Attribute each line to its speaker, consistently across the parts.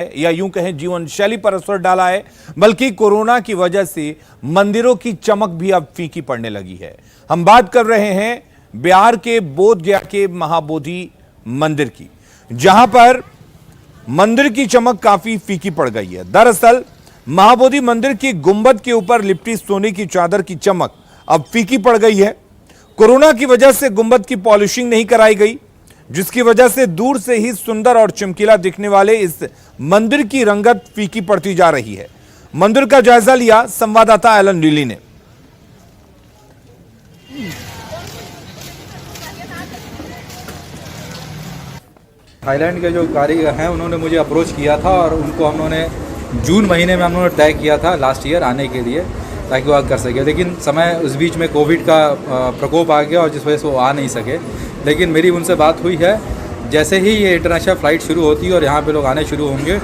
Speaker 1: या यूं कहें जीवन शैली पर असर डाला है, बल्कि कोरोना की वजह से मंदिरों की चमक भी अब फीकी पड़ने लगी है। हम बात कर रहे हैं बिहार के बोधगया के महाबोधि मंदिर की, जहां पर मंदिर की चमक काफी फीकी पड़ गई है। दरअसल महाबोधि मंदिर की गुंबद के ऊपर लिपटी सोने की चादर की चमक अब फीकी पड़ गई है। कोरोना की वजह से गुंबद की पॉलिशिंग नहीं कराई गई, जिसकी वजह से दूर से ही सुंदर और चमकीला दिखने वाले इस मंदिर की रंगत फीकी पड़ती जा रही है। मंदिर का जायजा लिया संवाददाता एलन लीली ने।
Speaker 2: थाईलैंड के जो कारीगर हैं उन्होंने मुझे अप्रोच किया था और उनको हमने जून महीने में हमने तय किया था लास्ट ईयर आने के लिए, ताकि वो कर सके। लेकिन समय उस बीच में कोविड का प्रकोप आ गया और जिस वजह से वो आ नहीं सके। लेकिन मेरी उनसे बात हुई है, जैसे ही ये इंटरनेशनल फ़्लाइट शुरू होती है और यहाँ पे लोग आने शुरू होंगे,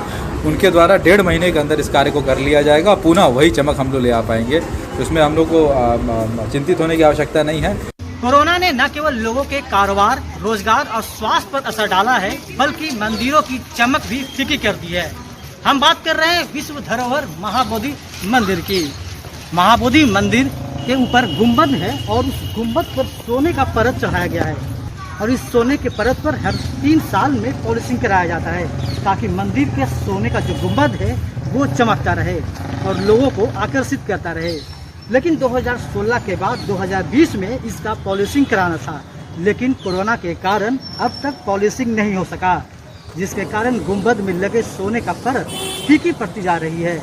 Speaker 2: उनके द्वारा 1.5 महीने के अंदर इस कार्य को कर लिया जाएगा। पुनः वही चमक हम लोग ले आ पाएंगे, तो इसमें हम लोग को चिंतित होने की आवश्यकता नहीं है।
Speaker 3: कोरोना ने न केवल लोगों के कारोबार, रोजगार और स्वास्थ्य पर असर डाला है, बल्कि मंदिरों की चमक भी फीकी कर दी है। हम बात कर रहे हैं विश्व धरोहर महाबोधि मंदिर की। महाबोधि मंदिर के ऊपर गुंबद है और उस गुंबद पर सोने का परत चढ़ाया गया है और इस सोने के परत पर हर 3 साल में पॉलिशिंग कराया जाता है, ताकि मंदिर के सोने का जो गुंबद है वो चमकता रहे और लोगों को आकर्षित करता रहे। लेकिन 2016 के बाद 2020 में इसका पॉलिशिंग कराना था, लेकिन कोरोना के कारण अब तक पॉलिशिंग नहीं हो सका, जिसके कारण गुंबद में लगे सोने का परत फीकी पड़ती जा रही है।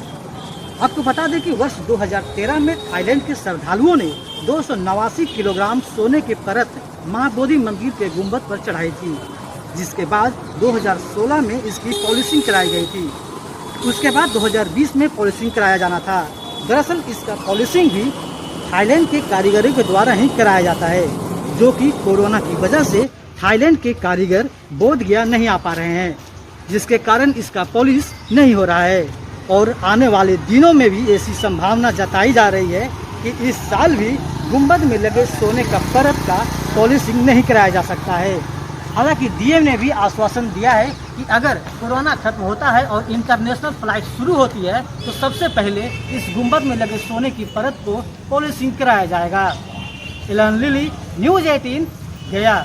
Speaker 3: आपको बता दें कि वर्ष 2013 में थाईलैंड के श्रद्धालुओं ने 289 किलोग्राम सोने की परत महाबोधि मंदिर के गुंबद पर चढ़ाई थी, जिसके बाद 2016 में इसकी पॉलिशिंग कराई गई थी। उसके बाद 2020 में पॉलिशिंग कराया जाना था। दरअसल इसका पॉलिशिंग भी थाईलैंड के कारीगरों के द्वारा ही कराया जाता है, जो कि कोरोना की वजह से थाईलैंड के कारीगर बोधगया नहीं आ पा रहे हैं, जिसके कारण इसका पॉलिश नहीं हो रहा है। और आने वाले दिनों में भी ऐसी संभावना जताई जा रही है कि इस साल भी गुंबद में लगे सोने का परत का पॉलिशिंग नहीं कराया जा सकता है। हालांकि डीएम ने भी आश्वासन दिया है कि अगर कोरोना खत्म होता है और इंटरनेशनल फ्लाइट शुरू होती है तो सबसे पहले इस गुंबद में लगे सोने की परत को पॉलिशिंग कराया जाएगा। एलन लीली, न्यूज़ 18 गया।